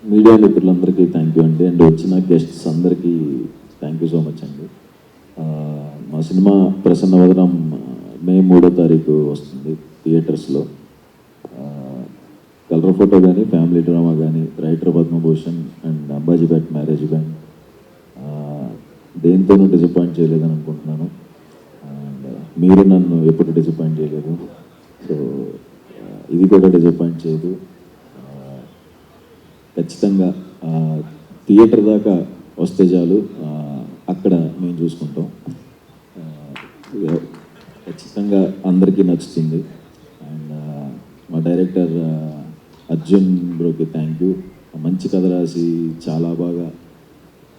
Media మిత్రులందరికీ thank you అండి. And వచ్చిన గెస్ట్స్ అందరికీ థ్యాంక్ యూ సో మచ్ అండి. మా సినిమా ప్రసన్నవదనం మే 3వ తారీఖు వస్తుంది థియేటర్స్లో. కలర్ ఫోటో కానీ, ఫ్యామిలీ డ్రామా కానీ, writer Padmabhushan and Ambajipet marriage band దేంతోనూ డిసప్పాయింట్ చేయలేదని అనుకుంటున్నాను. అండ్ మీరు నన్ను ఎప్పుడు డిసప్పాయింట్ చేయలేదు, సో ఇది కూడా డిసప్పాయింట్ చేయదు. ఖచ్చితంగా థియేటర్ దాకా వస్తే చాలు, అక్కడ మేము చూసుకుంటాం. ఖచ్చితంగా అందరికీ నచ్చుతుంది. అండ్ మా డైరెక్టర్ అర్జున్ బ్రోకి థ్యాంక్ యూ. మంచి కథ రాసి చాలా బాగా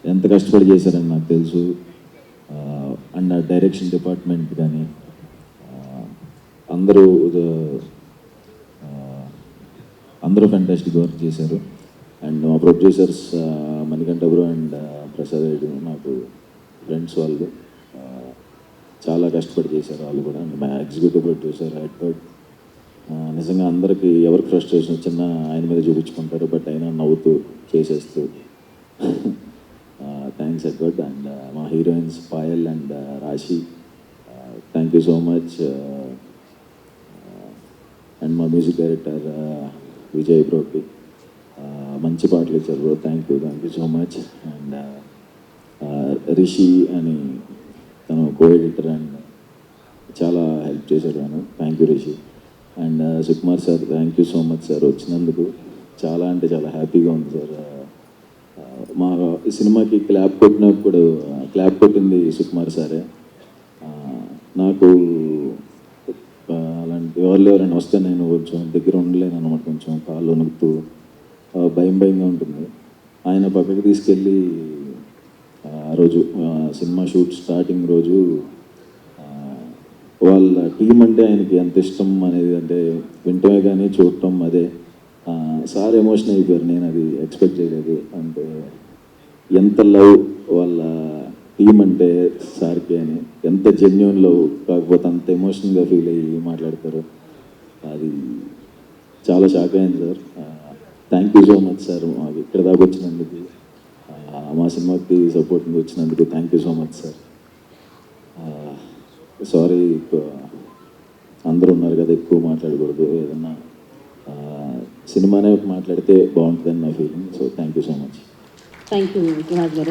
ఎంత కష్టపడి చేశారని నాకు తెలుసు. అండ్ ఆ డైరెక్షన్ డిపార్ట్మెంట్ కానీ అందరూ ఫ్యాంటాస్టిక్ వర్క్ చేశారు. అండ్ మా producers Manikanta bro and Prasad Reddy నాకు ఫ్రెండ్స్, వాళ్ళు చాలా కష్టపడి చేశారు వాళ్ళు కూడా. అండ్ మా ఎగ్జిక్యూటివ్ ప్రొడ్యూసర్ ఎడ్వర్డ్ నిజంగా అందరికీ ఎవరికి ఫ్రస్ట్రేషన్ వచ్చినా ఆయన మీద చూపించుకుంటారు, బట్ అయినా నవ్వుతూ చేసేస్తూ థ్యాంక్స్ ఎడ్వర్డ్. అండ్ మా హీరోయిన్స్ పాయల్ అండ్ రాశి, thank you so much. And మా మ్యూజిక్ డైరెక్టర్ విజయ్ బ్రోకి మంచి పాటలు ఇచ్చారు bro, thank you so much. And Rishi అని తను కో ఎడిటర్ అండ్ చాలా హెల్ప్ చేశాడు తను, thank you Rishi. And Sukumar sir, thank you so much sir వచ్చినందుకు. చాలా అంటే చాలా హ్యాపీగా ఉంది సార్. మా ఈ సినిమాకి క్లాప్ కొట్టింది సుకుమార్ సారే. నాకు అలాంటి ఎవరైనా వస్తే నేను కొంచెం దగ్గర ఉండలేను అనమాట, కొంచెం కాళ్ళు వణుకుతూ భయంగా ఉంటుంది. ఆయన పక్కకి తీసుకెళ్ళి ఆ రోజు సినిమా షూట్ స్టార్టింగ్ రోజు వాళ్ళ టీం అంటే ఆయనకి ఎంత ఇష్టం అనేది అంటే వింటమే కానీ చూడటం అదే. సార్ ఎమోషన్ అయిపోయారు, నేను అది ఎక్స్పెక్ట్ చేయలేదు. అంటే ఎంత లవ్ వాళ్ళ టీం అంటే సార్కి అని, ఎంత జెన్యున్ లవ్, కాకపోతే అంత ఎమోషనల్గా ఫీల్ అయ్యి మాట్లాడతారు. అది చాలా షాక్ అయింది sir. Thank you so much sir, మాకు ఇక్కడ దాకా వచ్చినందుకు, మా సినిమాకి సపోర్ట్గా వచ్చినందుకు thank you so much sir. Sorry, అందరూ ఉన్నారు కదా, ఎక్కువ మాట్లాడకూడదు, ఏదన్నా సినిమానే మాట్లాడితే బాగుంటుందని నా feeling. So thank you so much. Thank you గారు.